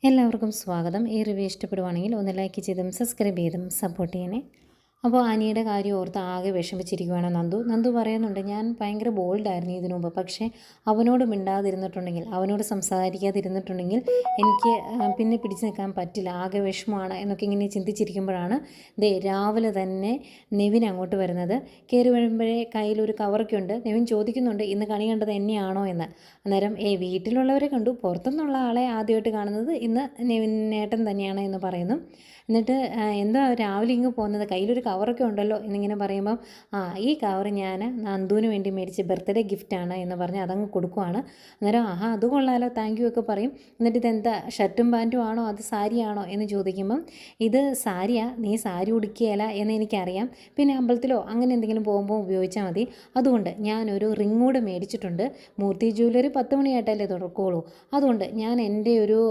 എല്ലാവർക്കും സ്വാഗതം. ഈ റിവ്യൂ ഇഷ്ടപ്പെടുവാണെങ്കിൽ ഒന്ന് ലൈക്ക് ചെയ്തും സബ്സ്ക്രൈബ് ചെയ്തും സപ്പോർട്ട് ചെയ്യണേ. അപ്പോൾ അനിയുടെ കാര്യം ഓർത്ത് ആകെ വിഷമിച്ചിരിക്കുകയാണ് നന്ദു പറയുന്നുണ്ട്, ഞാൻ ഭയങ്കര ബോൾഡായിരുന്നു ഇതിനു മുമ്പ്, പക്ഷേ അവനോട് മിണ്ടാതിരുന്നിട്ടുണ്ടെങ്കിൽ, അവനോട് സംസാരിക്കാതിരുന്നിട്ടുണ്ടെങ്കിൽ എനിക്ക് പിന്നെ പിടിച്ചു നിൽക്കാൻ പറ്റില്ല, ആകെ വിഷമമാണ് എന്നൊക്കെ ഇങ്ങനെ ചിന്തിച്ചിരിക്കുമ്പോഴാണ് രാവിലെ തന്നെ നെവിൻ അങ്ങോട്ട് വരുന്നത്. കയറി വരുമ്പോഴേ കയ്യിലൊരു കവറൊക്കെ ഉണ്ട്. നെവിൻ ചോദിക്കുന്നുണ്ട്, ഇന്ന് കണി കണ്ടത് എന്നെയാണോ എന്ന്. അന്നേരം വീട്ടിലുള്ളവരെ കണ്ടു, പുറത്തുനിന്നുള്ള ആളെ ആദ്യമായിട്ട് കാണുന്നത് ഇന്ന് നെവിനേട്ടൻ തന്നെയാണ് എന്ന് പറയുന്നു. എന്നിട്ട് എന്താ രാവിലെ ഇങ്ങ് പോകുന്നത്, കയ്യിലൊരു കവറൊക്കെ ഉണ്ടല്ലോ എന്നിങ്ങനെ പറയുമ്പം, ഈ കവർ ഞാൻ നന്ദുവിന് വേണ്ടി മേടിച്ച ബർത്ത്ഡേ ഗിഫ്റ്റാണ് എന്ന് പറഞ്ഞ് അതങ്ങ് കൊടുക്കുവാണ്. അന്നേരം അത് കൊള്ളാലോ, താങ്ക് യു ഒക്കെ പറയും. എന്നിട്ട് ഇതെന്താ ഷർട്ടും പാൻറ്റും ആണോ അത് സാരിയാണോ എന്ന് ചോദിക്കുമ്പം, ഇത് സാരിയാ, നീ സാരി ഉടുക്കുകയല്ല എന്ന് എനിക്കറിയാം, പിന്നെ അമ്പലത്തിലോ അങ്ങനെ എന്തെങ്കിലും പോകുമ്പോൾ ഉപയോഗിച്ചാൽ മതി, അതുകൊണ്ട് ഞാനൊരു റിങ് കൂടെ മേടിച്ചിട്ടുണ്ട്. മൂർത്തി ജ്വല്ലറി 10 മണിയായിട്ടല്ലേ തുറക്കുള്ളൂ, അതുകൊണ്ട് ഞാൻ എൻ്റെ ഒരു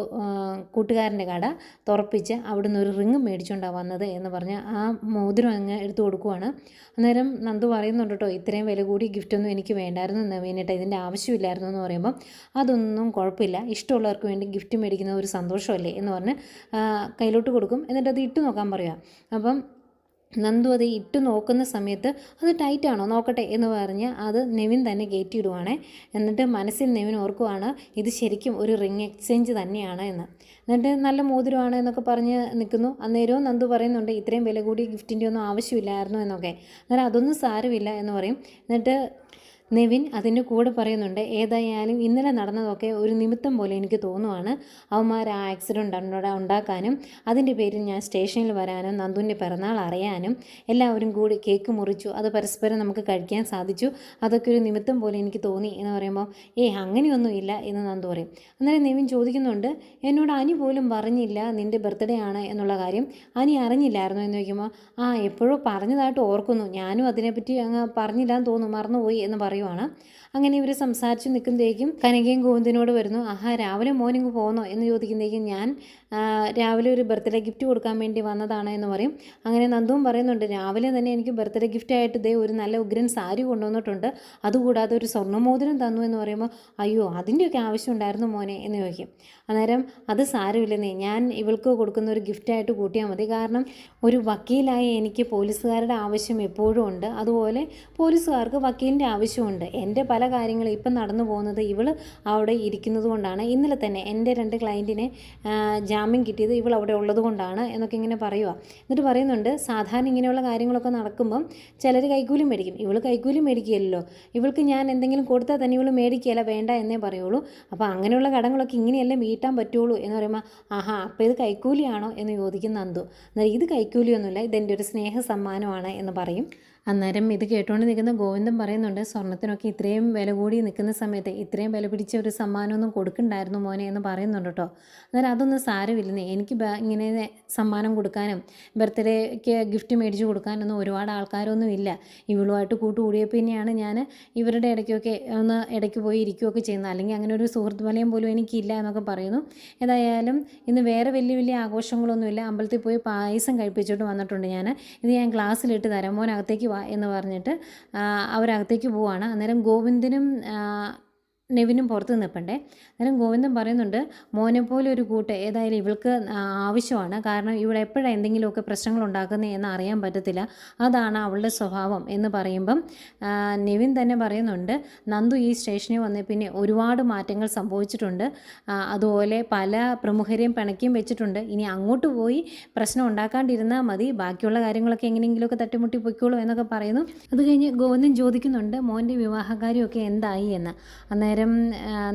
കൂട്ടുകാരൻ്റെ കട തുറപ്പിച്ച് അവിടുന്ന് ഒരു റിങ് മേടിച്ചുകൊണ്ടാണ് വന്നത് എന്ന് പറഞ്ഞ് ആ മോതിരം അങ്ങ് എടുത്തു കൊടുക്കുവാണ്. അന്നേരം നന്ദു പറയുന്നുണ്ട് കേട്ടോ, ഇത്രയും വില കൂടി ഗിഫ്റ്റൊന്നും എനിക്ക് വേണ്ടായിരുന്നു നവീനേട്ടാ, ഇതിൻ്റെ ആവശ്യമില്ലായിരുന്നു എന്ന് പറയുമ്പം, അതൊന്നും കുഴപ്പമില്ല, ഇഷ്ടമുള്ളവർക്ക് വേണ്ടി ഗിഫ്റ്റ് മേടിക്കുന്ന ഒരു സന്തോഷമല്ലേ എന്ന് പറഞ്ഞ് കയ്യിലോട്ട് കൊടുക്കും. എന്നിട്ട് അത് ഇട്ട് നോക്കാൻ പറയുക. അപ്പം നന്ദു അത് ഇട്ട് നോക്കുന്ന സമയത്ത് അത് ടൈറ്റാണോ നോക്കട്ടെ എന്ന് പറഞ്ഞ് അത് നെവിൻ തന്നെ കയറ്റിയിടുവാണേ. എന്നിട്ട് മനസ്സിൽ നെവിൻ ഓർക്കുവാണ്, ഇത് ശരിക്കും ഒരു റിങ് എക്സ്ചേഞ്ച് തന്നെയാണ് എന്ന്. എന്നിട്ട് നല്ല മോതിരമാണ് എന്നൊക്കെ പറഞ്ഞ് നിൽക്കുന്നു. അന്നേരവും നന്ദു പറയുന്നുണ്ട്, ഇത്രയും വില കൂടി ഗിഫ്റ്റിൻ്റെ ഒന്നും ആവശ്യമില്ലായിരുന്നു എന്നൊക്കെ. അന്നേരം അതൊന്നും സാരമില്ല എന്ന് പറയും. എന്നിട്ട് നെവിൻ അതിൻ്റെ കൂടെ പറയുന്നുണ്ട്, ഏതായാലും ഇന്നലെ നടന്നതൊക്കെ ഒരു നിമിത്തം പോലെ എനിക്ക് തോന്നുവാണ്. അവന്മാർ ആ ആക്സിഡൻറ്റ് ഉണ്ടാക്കാനും അതിൻ്റെ പേരിൽ ഞാൻ സ്റ്റേഷനിൽ വരാനും നന്ദുവിൻ്റെ പിറന്നാൾ അറിയാനും എല്ലാവരും കൂടി കേക്ക് മുറിച്ചു, അത് പരസ്പരം നമുക്ക് കഴിക്കാൻ സാധിച്ചു, അതൊക്കെ ഒരു നിമിത്തം പോലെ എനിക്ക് തോന്നി എന്ന് പറയുമ്പോൾ, അങ്ങനെയൊന്നും ഇല്ല എന്ന് നന്ദു പറയും. അന്നേരം നെവിൻ ചോദിക്കുന്നുണ്ട്, എന്നോട് അനി പോലും പറഞ്ഞില്ല നിൻ്റെ ബർത്ത്ഡേ ആണ് എന്നുള്ള കാര്യം, അനി അറിഞ്ഞില്ലായിരുന്നു എന്ന് ചോദിക്കുമ്പോൾ, എപ്പോഴോ പറഞ്ഞതായിട്ട് ഓർക്കുന്നു, ഞാനും അതിനെപ്പറ്റി അങ്ങ് പറഞ്ഞില്ലാന്ന് തോന്നുന്നു, മറന്നുപോയി എന്ന് പറയും. അങ്ങനെ ഇവർ സംസാരിച്ച് നിൽക്കുമ്പോഴേക്കും കനകയും ഗോവിന്ദനോട് വരുന്നു. രാവിലെ മോർണിംഗ് പോകുന്നോ എന്ന് ചോദിക്കുമ്പോഴേക്കും, ഞാൻ രാവിലെ ഒരു ബർത്ത്ഡേ ഗിഫ്റ്റ് കൊടുക്കാൻ വേണ്ടി വന്നതാണ് എന്ന് പറയും. അങ്ങനെ നന്ദുവും പറയുന്നുണ്ട്, രാവിലെ തന്നെ എനിക്ക് ബർത്ത്ഡേ ഗിഫ്റ്റായിട്ട് ഒരു നല്ല ഉഗ്രൻ സാരി കൊണ്ടുവന്നിട്ടുണ്ട്, അതുകൂടാതെ ഒരു സ്വർണ്ണമോതിരം തന്നു എന്ന് പറയുമ്പോൾ, അയ്യോ അതിൻ്റെയൊക്കെ ആവശ്യം ഉണ്ടായിരുന്നു മോനെ എന്ന് ചോദിക്കും. അന്നേരം അത് സാരമില്ലെന്നേ, ഞാൻ ഇവൾക്ക് കൊടുക്കുന്ന ഒരു ഗിഫ്റ്റായിട്ട് കൂട്ടിയാൽ മതി, കാരണം ഒരു വക്കീലായ എനിക്ക് പോലീസുകാരുടെ ആവശ്യം എപ്പോഴും ഉണ്ട്, അതുപോലെ പോലീസുകാർക്ക് വക്കീലിൻ്റെ ആവശ്യമുണ്ട്. എൻ്റെ പല കാര്യങ്ങളും ഇപ്പം നടന്നു പോകുന്നത് ഇവൾ അവിടെ ഇരിക്കുന്നത് കൊണ്ടാണ്. ഇന്നലെ തന്നെ എൻ്റെ 2 ക്ലയൻറ്റിനെ ജാമ്യം കിട്ടിയത് ഇവൾ അവിടെ ഉള്ളത് കൊണ്ടാണ് എന്നൊക്കെ ഇങ്ങനെ പറയുക. എന്നിട്ട് പറയുന്നുണ്ട്, സാധാരണ ഇങ്ങനെയുള്ള കാര്യങ്ങളൊക്കെ നടക്കുമ്പം ചിലർ കൈക്കൂലി മേടിക്കും, ഇവൾ കൈക്കൂലി മേടിക്കുകയല്ലോ, ഇവൾക്ക് ഞാൻ എന്തെങ്കിലും കൊടുത്താൽ തന്നെ ഇവൾ മേടിക്കുകയല്ല, വേണ്ട എന്നേ പറയുള്ളൂ, അപ്പോൾ അങ്ങനെയുള്ള കടങ്ങളൊക്കെ ഇങ്ങനെയല്ലേ വീട്ടാൻ പറ്റുള്ളൂ എന്ന് പറയുമ്പോൾ, അപ്പോൾ ഇത് കൈക്കൂലിയാണോ എന്ന് ചോദിക്കും നന്ദു. എന്നാൽ ഇത് കൈക്കൂലിയൊന്നുമില്ല, ഇതെൻ്റെ ഒരു സ്നേഹ സമ്മാനമാണ് എന്ന് പറയും. അന്നേരം ഇത് കേട്ടുകൊണ്ട് നിൽക്കുന്ന ഗോവിന്ദൻ പറയുന്നുണ്ട്, സ്വർണ്ണത്തിനൊക്കെ ഇത്രയും വില കൂടി നിൽക്കുന്ന സമയത്ത് ഇത്രയും വില പിടിച്ച ഒരു സമ്മാനമൊന്നും കൊടുക്കണ്ടായിരുന്നു മോനെ എന്ന് പറയുന്നുണ്ട് കേട്ടോ. അന്നേരം അതൊന്നും സാരമില്ലെന്നേ, എനിക്ക് ഇങ്ങനെ സമ്മാനം കൊടുക്കാനും ബർത്ത്ഡേക്ക് ഗിഫ്റ്റ് മേടിച്ച് കൊടുക്കാനൊന്നും ഒരുപാട് ആൾക്കാരൊന്നും ഇല്ല, ഇവളുമായിട്ട് കൂട്ടുകൂടിയപ്പോൾ പിന്നെയാണ് ഞാൻ ഇവരുടെ ഇടയ്ക്കൊക്കെ ഒന്ന് ഇടയ്ക്ക് പോയി ഇരിക്കുകയൊക്കെ ചെയ്യുന്നത്, അല്ലെങ്കിൽ അങ്ങനെ ഒരു സുഹൃത്ത് വലയം പോലും എനിക്കില്ല എന്നൊക്കെ പറയുന്നു. ഏതായാലും ഇന്ന് വേറെ വലിയ ആഘോഷങ്ങളൊന്നുമില്ല, അമ്പലത്തിൽ പോയി പായസം കഴിപ്പിച്ചിട്ട് വന്നിട്ടുണ്ട് ഞാൻ, ഇത് ഞാൻ ഗ്ലാസ്സിലിട്ട് തരാം, മോനകത്തേക്ക് വാ എന്ന് പറഞ്ഞിട്ട് അവരകത്തേക്ക് പോവാണ്. അന്നേരം ഗോവിന്ദനും നെവിനും പുറത്ത് നിൽപ്പണ്ടേ. അന്നേരം ഗോവിന്ദൻ പറയുന്നുണ്ട്, മോനെപ്പോലെ ഒരു കൂട്ട് ഏതായാലും ഇവൾക്ക് ആവശ്യമാണ്, കാരണം ഇവിടെ എപ്പോഴാണ് എന്തെങ്കിലുമൊക്കെ പ്രശ്നങ്ങൾ ഉണ്ടാക്കുന്നത് എന്ന് അറിയാൻ പറ്റത്തില്ല, അതാണ് അവളുടെ സ്വഭാവം എന്ന് പറയുമ്പം നെവിൻ തന്നെ പറയുന്നുണ്ട്, നന്ദു ഈ സ്റ്റേഷനിൽ വന്ന പിന്നെ ഒരുപാട് മാറ്റങ്ങൾ സംഭവിച്ചിട്ടുണ്ട്, അതുപോലെ പല പ്രമുഖരെയും പിണക്കിയും വെച്ചിട്ടുണ്ട്, ഇനി അങ്ങോട്ട് പോയി പ്രശ്നം ഉണ്ടാക്കാണ്ടിരുന്നാൽ മതി, ബാക്കിയുള്ള കാര്യങ്ങളൊക്കെ എങ്ങനെയെങ്കിലുമൊക്കെ തട്ടിമുട്ടി പൊയ്ക്കോളൂ എന്നൊക്കെ പറയുന്നു. അത് കഴിഞ്ഞ് ഗോവിന്ദൻ ചോദിക്കുന്നുണ്ട്, മോൻ്റെ വിവാഹകാര്യമൊക്കെ എന്തായി എന്ന്. അന്നേരം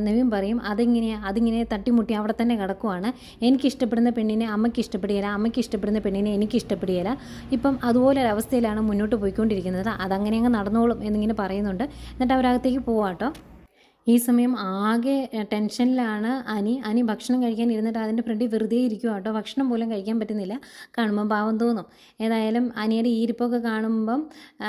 നെവിൻ പറയും, അതിങ്ങനെ തട്ടിമുട്ടി അവിടെ തന്നെ കിടക്കുവാണ്, എനിക്കിഷ്ടപ്പെടുന്ന പെണ്ണിനെ അമ്മയ്ക്ക് ഇഷ്ടപ്പെടുകയില്ല, അമ്മയ്ക്ക് ഇഷ്ടപ്പെടുന്ന പെണ്ണിനെ എനിക്ക് ഇഷ്ടപ്പെടുകയില്ല, ഇപ്പം അതുപോലൊരവസ്ഥയിലാണ് മുന്നോട്ട് പോയിക്കൊണ്ടിരിക്കുന്നത്, അതങ്ങനെ അങ്ങ് നടന്നോളും എന്നിങ്ങനെ പറയുന്നുണ്ട്. എന്നിട്ട് അവരകത്തേക്ക് പോവാട്ടോ. ഈ സമയം ആകെ ടെൻഷനിലാണ് അനി ഭക്ഷണം കഴിക്കാൻ ഇരുന്നിട്ട് അതിൻ്റെ ഫ്രണ്ടിൽ വെറുതെ ഇരിക്കുക കേട്ടോ, ഭക്ഷണം പോലും കഴിക്കാൻ പറ്റുന്നില്ല, കാണുമ്പം പാവം തോന്നും. ഏതായാലും അനിയുടെ ഈ ഇരിപ്പൊക്കെ കാണുമ്പം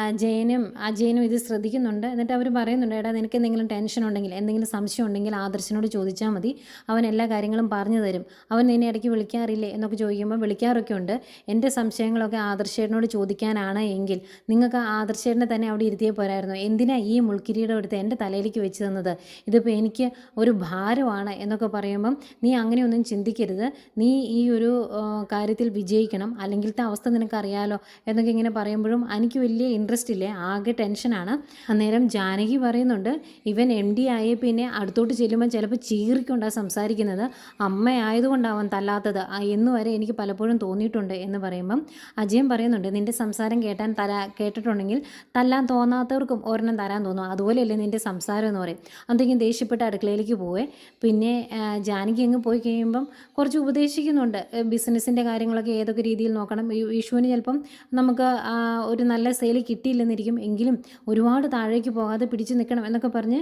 അജയനും ഇത് ശ്രദ്ധിക്കുന്നുണ്ട്. എന്നിട്ട് അവർ പറയുന്നുണ്ട്, എടാ നിനക്ക് എന്തെങ്കിലും ടെൻഷൻ ഉണ്ടെങ്കിൽ എന്തെങ്കിലും സംശയം ഉണ്ടെങ്കിൽ ആദർശനോട് ചോദിച്ചാൽ മതി, അവൻ എല്ലാ കാര്യങ്ങളും പറഞ്ഞു തരും, അവൻ നിന്നെ ഇടയ്ക്ക് വിളിക്കാറില്ലേ എന്നൊക്കെ ചോദിക്കുമ്പോൾ വിളിക്കാറൊക്കെ ഉണ്ട്, എൻ്റെ സംശയങ്ങളൊക്കെ ആദർശേട്ടനോട് ചോദിക്കാനാണ് എങ്കിൽ നിങ്ങൾക്ക് ആദർശേട്ടനെ തന്നെ അവിടെ ഇരുത്തിയേ പോരായിരുന്നു, എന്തിനാ ഈ മുൾക്കിരീടം എടുത്ത് എൻ്റെ തലയിലേക്ക് വെച്ച് തന്നത്, ഇതിപ്പോൾ എനിക്ക് ഒരു ഭാരമാണ് എന്നൊക്കെ പറയുമ്പം നീ അങ്ങനെയൊന്നും ചിന്തിക്കരുത്, നീ ഈ ഒരു കാര്യത്തിൽ വിജയിക്കണം, അല്ലെങ്കിലത്തെ അവസ്ഥ നിനക്കറിയാലോ എന്നൊക്കെ ഇങ്ങനെ പറയുമ്പോഴും എനിക്ക് വലിയ ഇൻട്രസ്റ്റ് ഇല്ലേ, ആകെ ടെൻഷനാണ്. അന്നേരം ജാനകി പറയുന്നുണ്ട്, ഇവൻ MD ആയ പിന്നെ അടുത്തോട്ട് ചെല്ലുമ്പോൾ ചിലപ്പോൾ ചീറിക്കൊണ്ടാണ് സംസാരിക്കുന്നത്, അമ്മയായതുകൊണ്ടാവൻ തല്ലാത്തത് എന്ന് വരെ എനിക്ക് പലപ്പോഴും തോന്നിയിട്ടുണ്ട് എന്ന് പറയുമ്പം അജയൻ പറയുന്നുണ്ട്, നിൻ്റെ സംസാരം കേട്ടിട്ടുണ്ടെങ്കിൽ തല്ലാൻ തോന്നാത്തവർക്കും ഒരെണ്ണം തരാൻ തോന്നും, അതുപോലെയല്ലേ നിൻ്റെ സംസാരം എന്ന് പറയും. എന്തെങ്കിലും ദേഷ്യപ്പെട്ട് അടുക്കളയിലേക്ക് പോവേ. പിന്നെ ജാനകി അങ്ങ് പോയി കഴിയുമ്പം കുറച്ച് ഉപദേശിക്കുന്നുണ്ട്, ബിസിനസ്സിൻ്റെ കാര്യങ്ങളൊക്കെ ഏതൊക്കെ രീതിയിൽ നോക്കണം, വിഷുവിന് ചിലപ്പം നമുക്ക് ഒരു നല്ല സെയിൽ കിട്ടിയില്ലെന്നിരിക്കും, എങ്കിലും ഒരുപാട് താഴേക്ക് പോകാതെ പിടിച്ചു നിൽക്കണം എന്നൊക്കെ പറഞ്ഞ്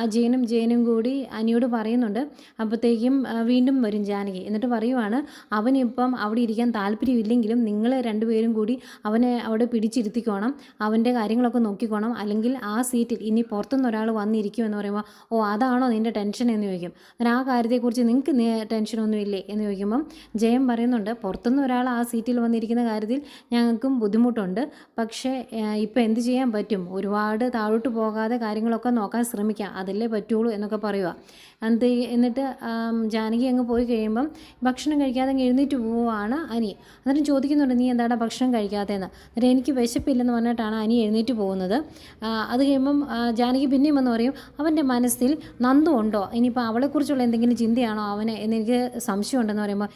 അജയനും ജയനും കൂടി അനിയോട് പറയുന്നുണ്ട്. അപ്പോഴത്തേക്കും വീണ്ടും വരും ജാനകി, എന്നിട്ട് പറയുവാണ്, അവനിപ്പം അവിടെ ഇരിക്കാൻ താല്പര്യമില്ലെങ്കിലും നിങ്ങൾ രണ്ടുപേരും കൂടി അവനെ അവിടെ പിടിച്ചിരുത്തിക്കോണം, അവൻ്റെ കാര്യങ്ങളൊക്കെ നോക്കിക്കോണം, അല്ലെങ്കിൽ ആ സീറ്റിൽ ഇനി പുറത്തുനിന്ന് ഒരാൾ വന്നിരിക്കും എന്ന് പറയുമ്പോൾ, ഓ അതാണോ നിൻ്റെ ടെൻഷൻ എന്ന് ചോദിക്കും. എന്നാൽ ആ കാര്യത്തെക്കുറിച്ച് നിങ്ങൾക്ക് ടെൻഷനൊന്നും ഇല്ലേ എന്ന് ചോദിക്കുമ്പം ജയം പറയുന്നുണ്ട്, പുറത്തുനിന്ന് ഒരാൾ ആ സീറ്റിൽ വന്നിരിക്കുന്ന കാര്യത്തിൽ ഞങ്ങൾക്കും ബുദ്ധിമുട്ടുണ്ട്, പക്ഷേ ഇപ്പോൾ എന്ത് ചെയ്യാൻ പറ്റും, ഒരുപാട് താഴോട്ട് പോകാതെ കാര്യങ്ങളൊക്കെ നോക്കാൻ ശ്രമിക്കാം, അതല്ലേ പറ്റുള്ളൂ എന്നൊക്കെ പറയുക. എന്നിട്ട് ജാനകി അങ്ങ് പോയി കഴിയുമ്പം ഭക്ഷണം കഴിക്കാതെ അങ്ങ് എഴുന്നേറ്റ് പോവുകയാണ് അനി. എന്നിട്ട് ചോദിക്കുന്നുണ്ട്, നീ എന്താടാ ഭക്ഷണം കഴിക്കാത്തതെന്ന്. എന്നിട്ട് എനിക്ക് വിശപ്പില്ലെന്ന് പറഞ്ഞിട്ടാണ് അനി എഴുന്നേറ്റ് പോകുന്നത്. അത് കഴിയുമ്പം ജാനകി പിന്നെയും വന്ന് പറയും, അവൻ്റെ മനസ്സിൽ നന്ദു ഉണ്ടോ, ഇനിയിപ്പോൾ അവളെക്കുറിച്ചുള്ള എന്തെങ്കിലും ചിന്തയാണോ അവന് എന്നെനിക്ക് സംശയമുണ്ടെന്ന് പറയുമ്പോൾ,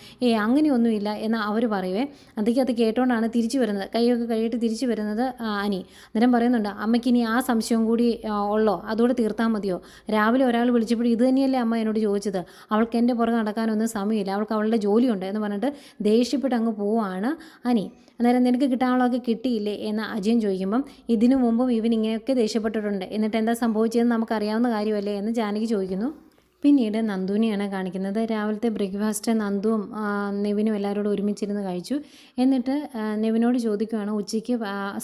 അങ്ങനെയൊന്നുമില്ല എന്ന് അവർ പറയുവേ. അതൊക്കെ അത് കേട്ടോണ്ടാണ് തിരിച്ചു വരുന്നത്, കൈയൊക്കെ കഴിയിട്ട് തിരിച്ചു വരുന്നത് അനി. അന്നേരം പറയുന്നുണ്ട്, അമ്മയ്ക്ക് ഇനി ആ സംശയം കൂടി ഉള്ളോ, അതോടെ തീർത്താൽ മതിയോ, രാവിലെ ഒരാൾ വിളിച്ചപ്പോൾ ഇത് തന്നെയല്ലേ അമ്മ എന്നോട് ചോദിച്ചത്, അവൾക്ക് എൻ്റെ പുറകെ നടക്കാനൊന്നും സമയമില്ല, അവൾക്ക് അവളുടെ ജോലിയുണ്ട് എന്ന് പറഞ്ഞിട്ട് ദേഷ്യപ്പെട്ട് അങ്ങ് പോവുകയാണ് അനി. അന്നേരം നിനക്ക് കിട്ടാനുള്ളതൊക്കെ കിട്ടിയില്ലേ എന്ന് അജയൻ ചോദിക്കുമ്പം, ഇതിനു മുമ്പും ഇവൻ ഇങ്ങനെയൊക്കെ ദേഷ്യപ്പെട്ടിട്ടുണ്ട്, എന്നിട്ട് എന്താ സംഭവിച്ചതെന്ന് നമുക്കറിയാവുന്ന കാര്യമല്ലേ എന്ന് ജാനകി ചോദിക്കുന്നു. പിന്നീട് നന്ദുവിനെയാണ് കാണിക്കുന്നത്. രാവിലത്തെ ബ്രേക്ക്ഫാസ്റ്റ് നന്ദുവും നെവിനും എല്ലാവരോടും ഒരുമിച്ചിരുന്ന് കഴിച്ചു. എന്നിട്ട് നെവിനോട് ചോദിക്കുകയാണ്, ഉച്ചയ്ക്ക്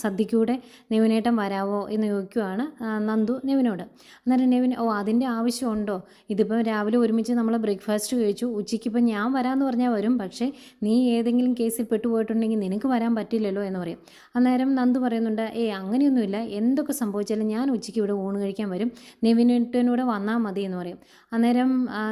സദ്യക്കൂടെ നെവിനേട്ടൻ വരാവോ എന്ന് ചോദിക്കുകയാണ് നന്ദു നെവിനോട്. അന്നേരം നെവിൻ, അതിൻ്റെ ആവശ്യമുണ്ടോ, ഇതിപ്പം രാവിലെ ഒരുമിച്ച് നമ്മൾ ബ്രേക്ക്ഫാസ്റ്റ് കഴിച്ചു, ഉച്ചയ്ക്കിപ്പം ഞാൻ വരാമെന്ന് പറഞ്ഞാൽ വരും, പക്ഷേ നീ ഏതെങ്കിലും കേസിൽ പെട്ടുപോയിട്ടുണ്ടെങ്കിൽ നിനക്ക് വരാൻ പറ്റില്ലല്ലോ എന്ന് പറയും. അന്നേരം നന്ദു പറയുന്നുണ്ട്, അങ്ങനെയൊന്നുമില്ല, എന്തൊക്കെ സംഭവിച്ചാലും ഞാൻ ഉച്ചയ്ക്ക് ഇവിടെ ഊണ് കഴിക്കാൻ വരും, നെവിനേട്ടനൂടെ വന്നാൽ മതി എന്ന് പറയും. അന്നേരം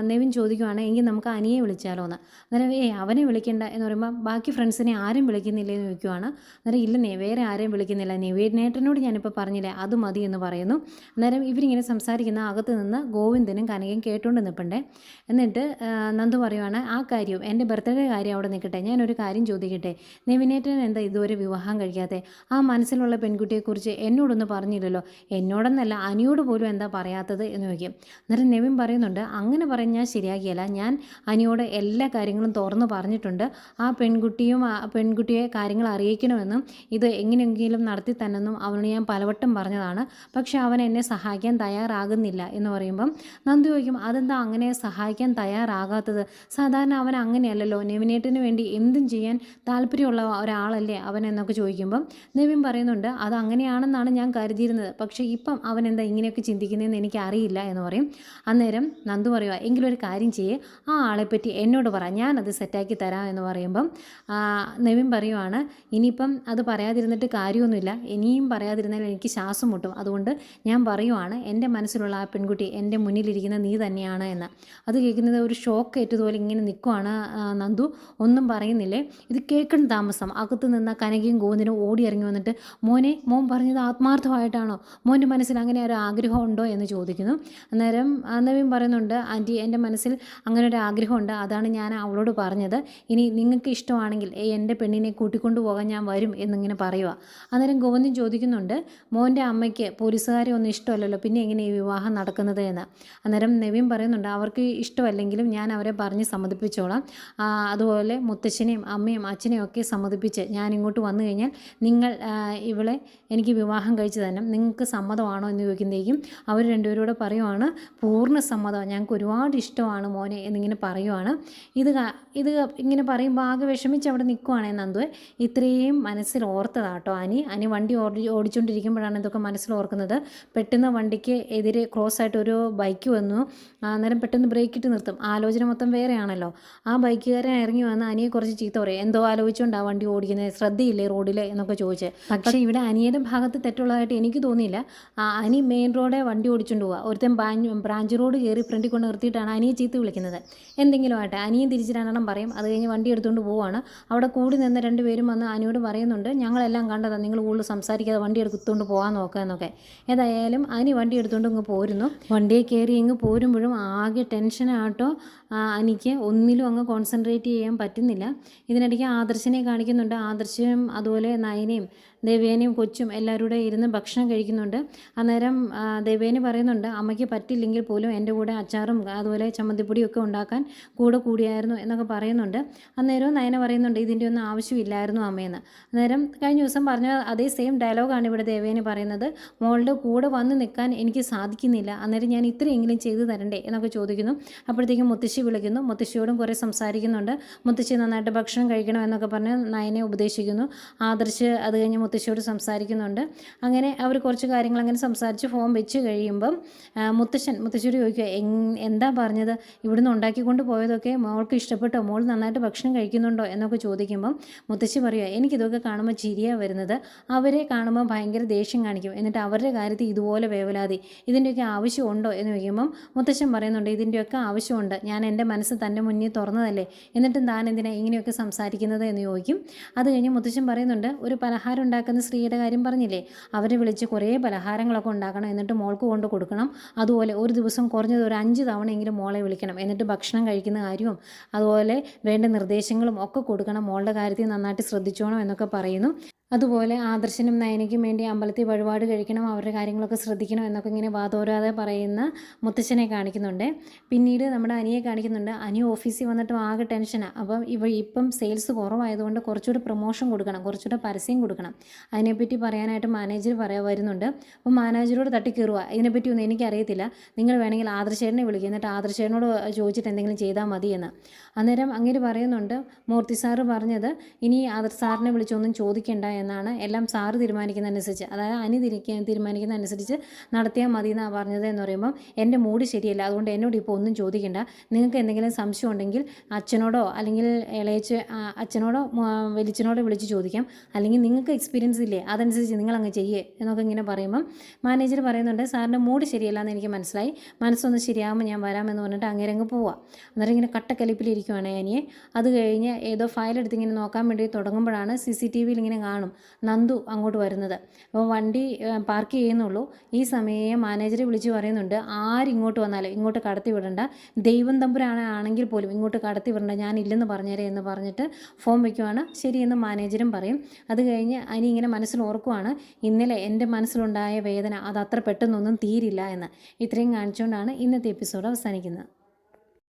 നെവിൻ ചോദിക്കുവാണ്, എങ്കിൽ നമുക്ക് അനിയെ വിളിച്ചാലോ എന്ന്. അന്നേരം അവനെ വിളിക്കേണ്ട എന്ന് പറയുമ്പോൾ, ബാക്കി ഫ്രണ്ട്സിനെ ആരും വിളിക്കുന്നില്ലേ എന്ന് ചോദിക്കുവാണ്. അന്നേരം ഇല്ലെന്നേ, വേറെ ആരെയും വിളിക്കുന്നില്ല, നെവിനേട്ടനോട് ഞാനിപ്പോൾ പറഞ്ഞില്ലേ അത് മതി എന്ന് പറയുന്നു. അന്നേരം ഇവരിങ്ങനെ സംസാരിക്കുന്ന അകത്ത് നിന്ന് ഗോവിന്ദനും കനകയും കേട്ടുകൊണ്ട് നിൽപ്പണ്ടേ. എന്നിട്ട് നന്ദു പറയുവാണ്, ആ കാര്യം എൻ്റെ ബർത്ത്ഡേ കാര്യം അവിടെ നിൽക്കട്ടെ, ഞാനൊരു കാര്യം ചോദിക്കട്ടെ, നെവിനേട്ടൻ എന്താ ഇതുവരെ വിവാഹം കഴിക്കാതെ, ആ മനസ്സിലുള്ള പെൺകുട്ടിയെക്കുറിച്ച് എന്നോടൊന്നും പറഞ്ഞില്ലല്ലോ, എന്നോടൊന്നല്ല അനിയോട് പോലും എന്താ പറയാത്തത് എന്ന് ചോദിക്കും. അന്നേരം നെവിൻ പറയുന്നുണ്ട്, അങ്ങനെ പറഞ്ഞാൽ ശരിയാകിയല്ല, ഞാൻ അനിയോട് എല്ലാ കാര്യങ്ങളും തുറന്നു പറഞ്ഞിട്ടുണ്ട്, ആ പെൺകുട്ടിയെ കാര്യങ്ങൾ അറിയിക്കണമെന്നും ഇത് എങ്ങനെയെങ്കിലും നടത്തി തന്നെന്നും അവനോട് ഞാൻ പലവട്ടം പറഞ്ഞതാണ്, പക്ഷെ അവൻ എന്നെ സഹായിക്കാൻ തയ്യാറാകുന്നില്ല എന്ന് പറയുമ്പം നന്ദു ചോദിക്കും, അതെന്താ അങ്ങനെ സഹായിക്കാൻ തയ്യാറാകാത്തത്, സാധാരണ അവൻ അങ്ങനെയല്ലല്ലോ, നെവിനേട്ടന് വേണ്ടി എന്തും ചെയ്യാൻ താല്പര്യമുള്ള ഒരാളല്ലേ അവൻ എന്നൊക്കെ ചോദിക്കുമ്പം നെവിൻ പറയുന്നുണ്ട്, അത് അങ്ങനെയാണെന്നാണ് ഞാൻ കരുതിയിരുന്നത്, പക്ഷേ ഇപ്പം അവൻ എന്താ ഇങ്ങനെയൊക്കെ ചിന്തിക്കുന്നതെന്ന് എനിക്കറിയില്ല എന്ന് പറയും. അന്നേരം നന്ദു പറയുക, എങ്കിലും ഒരു കാര്യം ചെയ്യേ, ആ ആളെപ്പറ്റി എന്നോട് പറ, ഞാനത് സെറ്റാക്കി തരാം എന്ന് പറയുമ്പം നെവിൻ പറയുവാണ്, ഇനിയിപ്പം അത് പറയാതിരുന്നിട്ട് കാര്യമൊന്നുമില്ല, ഇനിയും പറയാതിരുന്നാൽ എനിക്ക് ശ്വാസം മുട്ടും, അതുകൊണ്ട് ഞാൻ പറയുവാണ്, എൻ്റെ മനസ്സിലുള്ള ആ പെൺകുട്ടി എൻ്റെ മുന്നിലിരിക്കുന്ന നീ തന്നെയാണ് എന്ന്. അത് കേൾക്കുന്നത് ഒരു ഷോക്ക് ഏറ്റതുപോലെ ഇങ്ങനെ നിൽക്കുവാണ് നന്ദു, ഒന്നും പറയുന്നില്ലേ. ഇത് കേൾക്കുന്ന താമസം അകത്ത് നിന്ന കനകയും ഗോവിന്ദനും ഓടി ഇറങ്ങി വന്നിട്ട്, മോൻ പറഞ്ഞത് ആത്മാർത്ഥമായിട്ടാണോ, മോൻ്റെ മനസ്സിൽ അങ്ങനെ ഒരു ആഗ്രഹം ഉണ്ടോ എന്ന് ചോദിക്കുന്നു. അന്നേരം നെവിൻ പറയുന്നുണ്ട്, ആൻറ്റി എൻ്റെ മനസ്സിൽ അങ്ങനെ ഒരു ആഗ്രഹമുണ്ട്, അതാണ് ഞാൻ അവളോട് പറഞ്ഞത്, ഇനി നിങ്ങൾക്ക് ഇഷ്ടമാണെങ്കിൽ എൻ്റെ പെണ്ണിനെ കൂട്ടിക്കൊണ്ടു പോകാൻ ഞാൻ വരും എന്നിങ്ങനെ പറയുക. അന്നേരം ഗോവിന്ദൻ ചോദിക്കുന്നുണ്ട്, മോൻ്റെ അമ്മയ്ക്ക് പോലീസുകാരെ ഒന്നും ഇഷ്ടമല്ലല്ലോ, പിന്നെ എങ്ങനെ ഈ വിവാഹം നടക്കുന്നത് എന്ന്. അന്നേരം നെവിൻ പറയുന്നുണ്ട്, അവർക്ക് ഇഷ്ടമല്ലെങ്കിലും ഞാൻ അവരെ പറഞ്ഞ് സമ്മതിപ്പിച്ചോളാം, അതുപോലെ മുത്തശ്ശനെയും അമ്മയും അച്ഛനെയും ഒക്കെ സമ്മതിപ്പിച്ച് ഞാൻ ഇങ്ങോട്ട് വന്നു കഴിഞ്ഞാൽ നിങ്ങൾ ഇവളെ എനിക്ക് വിവാഹം കഴിച്ച് തന്നെ നിങ്ങൾക്ക് സമ്മതമാണോ എന്ന് ചോദിക്കുന്നതേക്കും അവർ രണ്ടുപേരോട് പറയുവാണ്, പൂർണ്ണ സമ്മതം, ഞങ്ങൾക്ക് ഒരുപാട് ഇഷ്ടമാണ് മോനെ എന്നിങ്ങനെ പറയുവാണ്. ഇത് ഇങ്ങനെ പറയുമ്പോൾ ആകെ വിഷമിച്ച് അവിടെ നിൽക്കുവാണേ നന്ദുവെ. ഇത്രയും മനസ്സിൽ ഓർത്തതാട്ടോ അനി വണ്ടി ഓടിച്ചുകൊണ്ടിരിക്കുമ്പോഴാണ് ഇതൊക്കെ മനസ്സിൽ ഓർക്കുന്നത്. പെട്ടെന്ന് വണ്ടിക്ക് എതിരെ ക്രോസ് ആയിട്ട് ഒരു ബൈക്ക് വന്നു. അന്നേരം പെട്ടെന്ന് ബ്രേക്ക് ഇട്ട് നിർത്തും. ആലോചന മൊത്തം വേറെയാണല്ലോ. ആ ബൈക്കുകാരൻ ഇറങ്ങി വന്ന് അനിയെ കുറച്ച് ചീത്ത പറയും. എന്തോ ആലോചിച്ചുകൊണ്ട് ആ വണ്ടി ഓടിക്കുന്നത്, ശ്രദ്ധയില്ലേ റോഡിൽ എന്നൊക്കെ ചോദിച്ച്. പക്ഷേ ഇവിടെ അനിയുടെ ഭാഗത്ത് തെറ്റുള്ളതായിട്ട് എനിക്ക് തോന്നിയില്ല. അനി മെയിൻ റോഡെ വണ്ടി ഓടിച്ചുകൊണ്ട് പോവുക. ഒരുത്തൻ ബ്രാഞ്ച് റോഡ് കയറി ഫ്രണ്ടിൽ കൊണ്ട് നിർത്തിയിട്ടാണ് അനിയെ ചീത്ത വിളിക്കുന്നത്. എന്തെങ്കിലും ആട്ടെ, അനിയും തിരിച്ച് രണ്ടെണ്ണം പറയും. അത് കഴിഞ്ഞ് വണ്ടി എടുത്തുകൊണ്ട് പോവുകയാണ്. അവിടെ കൂടി നിന്ന് രണ്ടുപേരും വന്ന് അനിയോട് പറയുന്നുണ്ട്, ഞങ്ങളെല്ലാം കണ്ടതാണ്, നിങ്ങൾ കൂടുതൽ സംസാരിക്കാതെ വണ്ടി എടുത്തുകൊണ്ട് പോകാൻ നോക്കുക എന്നൊക്കെ. ഏതായാലും അനി വണ്ടി എടുത്തുകൊണ്ട് ഇങ്ങ് പോരുന്നു. വണ്ടിയെ കയറി ഇങ്ങ് പോരുമ്പോഴും ആകെ ടെൻഷനാട്ടോ അനിക്ക്. ഒന്നിലും അങ്ങ് കോൺസെൻട്രേറ്റ് ചെയ്യാൻ പറ്റുന്നില്ല. ഇതിനിടയ്ക്ക് ആദർശിനെ കാണിക്കുന്നുണ്ട്. ആദർശനും അതുപോലെ നയനയും ദേവേനയും കൊച്ചും എല്ലാവരും കൂടെ ഇരുന്ന് ഭക്ഷണം കഴിക്കുന്നുണ്ട്. അന്നേരം ദേവേനി പറയുന്നുണ്ട്, അമ്മയ്ക്ക് പറ്റില്ലെങ്കിൽ പോലും എൻ്റെ കൂടെ അച്ചാറും അതുപോലെ ചമ്മന്തിപ്പൊടിയും ഒക്കെ ഉണ്ടാക്കാൻ കൂടിയായിരുന്നു എന്നൊക്കെ പറയുന്നുണ്ട്. അന്നേരം നയന പറയുന്നുണ്ട്, ഇതിൻ്റെ ഒന്നും ആവശ്യമില്ലായിരുന്നു അമ്മയെന്ന്. അന്നേരം കഴിഞ്ഞ ദിവസം പറഞ്ഞ അതേ സെയിം ഡയലോഗാണ് ഇവിടെ ദേവേനി പറയുന്നത്. മോളുടെ കൂടെ വന്ന് നിൽക്കാൻ എനിക്ക് സാധിക്കുന്നില്ല, അന്നേരം ഞാൻ ഇത്രയെങ്കിലും ചെയ്തു തരണ്ടേ എന്നൊക്കെ ചോദിക്കുന്നു. അപ്പോഴത്തേക്കും മുത്തശ്ശി വിളിക്കുന്നു. മുത്തശ്ശിയോടും കുറേ സംസാരിക്കുന്നുണ്ട്. മുത്തശ്ശി നന്നായിട്ട് ഭക്ഷണം കഴിക്കണം എന്നൊക്കെ പറഞ്ഞ് നയനെ ഉപദേശിക്കുന്നു. ആദർശ് അത് കഴിഞ്ഞ് മുത്തശ്ശിയോട് സംസാരിക്കുന്നുണ്ട്. അങ്ങനെ അവർ കുറച്ച് കാര്യങ്ങൾ അങ്ങനെ സംസാരിച്ച് ഫോം വെച്ച് കഴിയുമ്പം മുത്തശ്ശിയോട് ചോദിക്കുക, എന്താ പറഞ്ഞത്, ഇവിടുന്ന് ഉണ്ടാക്കിക്കൊണ്ട് പോയതൊക്കെ മോൾക്ക് ഇഷ്ടപ്പെട്ടോ, മോൾ നന്നായിട്ട് ഭക്ഷണം കഴിക്കുന്നുണ്ടോ എന്നൊക്കെ ചോദിക്കുമ്പം മുത്തശ്ശി പറയുക, എനിക്കിതൊക്കെ കാണുമ്പോൾ ചിരിയാണ് വരുന്നത്. അവരെ കാണുമ്പോൾ ഭയങ്കര ദേഷ്യം കാണിക്കും, എന്നിട്ട് അവരുടെ കാര്യത്തിൽ ഇതുപോലെ വേവലാതി, ഇതിൻ്റെയൊക്കെ ആവശ്യമുണ്ടോ എന്ന് ചോദിക്കുമ്പം മുത്തശ്ശൻ പറയുന്നുണ്ട്, ഇതിൻ്റെയൊക്കെ ആവശ്യമുണ്ട്, ഞാൻ എൻ്റെ മനസ്സ് തൻ്റെ മുന്നിൽ തുറന്നതല്ലേ, എന്നിട്ടും താൻ എന്തിനാണ് ഇങ്ങനെയൊക്കെ സംസാരിക്കുന്നത് എന്ന് ചോദിക്കും. അത് കഴിഞ്ഞ് മുത്തശ്ശൻ പറയുന്നുണ്ട്, ഒരു പലഹാരം ഉണ്ടാക്കുന്ന സ്ത്രീയുടെ കാര്യം പറഞ്ഞില്ലേ, അവരെ വിളിച്ച് കുറേ പലഹാരങ്ങളൊക്കെ ഉണ്ടാക്കണം, എന്നിട്ട് മോൾക്ക് കൊണ്ട് കൊടുക്കണം. അതുപോലെ ഒരു ദിവസം കുറഞ്ഞത് ഒരു 5 തവണയെങ്കിലും മോളെ വിളിക്കണം, എന്നിട്ട് ഭക്ഷണം കഴിക്കുന്ന കാര്യവും അതുപോലെ വേണ്ട നിർദ്ദേശങ്ങളും ഒക്കെ കൊടുക്കണം, മോളുടെ കാര്യത്തിൽ നന്നായിട്ട് ശ്രദ്ധിച്ചോണം എന്നൊക്കെ പറയുന്നു. അതുപോലെ ആദർശനും നയനയ്ക്കും വേണ്ടി അമ്പലത്തിൽ വഴിപാട് കഴിക്കണം, അവരുടെ കാര്യങ്ങളൊക്കെ ശ്രദ്ധിക്കണം എന്നൊക്കെ ഇങ്ങനെ വാതോരാതെ പറയുന്ന മുത്തശ്ശനെ കാണിക്കുന്നുണ്ട്. പിന്നീട് നമ്മുടെ അനിയെ കാണിക്കുന്നുണ്ട്. അനി ഓഫീസിൽ വന്നിട്ടും ആകെ ടെൻഷനാണ്. അപ്പം ഇപ്പം സെയിൽസ് കുറവായതുകൊണ്ട് കുറച്ചുകൂടി പ്രൊമോഷൻ കൊടുക്കണം, കുറച്ചുകൂടെ പരസ്യം കൊടുക്കണം. അതിനെപ്പറ്റി പറയാനായിട്ട് മാനേജർ വരുന്നുണ്ട്. അപ്പം മാനേജരോട് തട്ടിക്കയറുക, ഇതിനെപ്പറ്റി ഒന്നും എനിക്കറിയത്തില്ല, നിങ്ങൾ വേണമെങ്കിൽ ആദർശേട്ടനെ വിളിക്കുക, എന്നിട്ട് ആദർശേട്ടനോട് ചോദിച്ചിട്ട് എന്തെങ്കിലും ചെയ്താൽ മതിയെന്ന്. അന്നേരം അങ്ങനെ പറയുന്നുണ്ട്, മൂർത്തി സാറ് പറഞ്ഞത് ഇനി ആദർശ് സാറിനെ വിളിച്ചൊന്നും ചോദിക്കേണ്ട എന്നാണ്, എല്ലാം സാറ് തീരുമാനിക്കുന്നതനുസരിച്ച്, അതായത് അനി തീരുമാനിക്കുന്നതനുസരിച്ച് നടത്തിയാൽ മതി എന്നാണ് പറഞ്ഞത് എന്ന് പറയുമ്പം എൻ്റെ മൂഡ് ശരിയല്ല, അതുകൊണ്ട് എന്നോട് ഇപ്പോൾ ഒന്നും ചോദിക്കേണ്ട, നിങ്ങൾക്ക് എന്തെങ്കിലും സംശയം ഉണ്ടെങ്കിൽ അച്ഛനോടോ അല്ലെങ്കിൽ അച്ഛനോടോ വലിച്ചനോടോ വിളിച്ച് ചോദിക്കാം, അല്ലെങ്കിൽ നിങ്ങൾക്ക് എക്സ്പീരിയൻസ് ഇല്ലേ അതനുസരിച്ച് നിങ്ങളങ്ങ് ചെയ്യേ എന്നൊക്കെ ഇങ്ങനെ പറയുമ്പം മാനേജർ പറയുന്നുണ്ട്, സാറിൻ്റെ മൂഡ് ശരിയല്ല എന്ന് എനിക്ക് മനസ്സിലായി, മനസ്സൊന്ന് ശരിയാകുമ്പോൾ ഞാൻ വരാമെന്ന് പറഞ്ഞിട്ട് അങ്ങനെ അങ്ങ് പോവാം. അന്നേരം ഇങ്ങനെ കട്ടക്കലിപ്പിലിരിക്കുവാണ് അനിയെ. അത് കഴിഞ്ഞ് ഏതോ ഫയലെടുത്ത് ഇങ്ങനെ നോക്കാൻ വേണ്ടി തുടങ്ങുമ്പോഴാണ് CCTV ഇങ്ങനെ കാണും നന്ദു അങ്ങോട്ട് വരുന്നത്. അപ്പോൾ വണ്ടി പാർക്ക് ചെയ്യുന്നുള്ളൂ. ഈ സമയം മാനേജറെ വിളിച്ച് പറയുന്നുണ്ട്, ആരിങ്ങോട്ട് വന്നാലും ഇങ്ങോട്ട് കടത്തി വിടണ്ട, ദൈവം തമ്പുരാണെങ്കിൽ പോലും ഇങ്ങോട്ട് കടത്തി വിടണ്ട, ഞാൻ ഇല്ലെന്ന് പറഞ്ഞേരെ എന്ന് പറഞ്ഞിട്ട് ഫോം വയ്ക്കുവാണ്. ശരിയെന്ന് മാനേജരും പറയും. അത് കഴിഞ്ഞ് അനി ഇങ്ങനെ മനസ്സിൽ ഓർക്കുവാണ്, ഇന്നലെ എൻ്റെ മനസ്സിലുണ്ടായ വേദന അത് അത്ര പെട്ടെന്നൊന്നും തീരില്ല എന്ന്. ഇത്രയും കാണിച്ചുകൊണ്ടാണ് ഇന്നത്തെ എപ്പിസോഡ് അവസാനിക്കുന്നത്.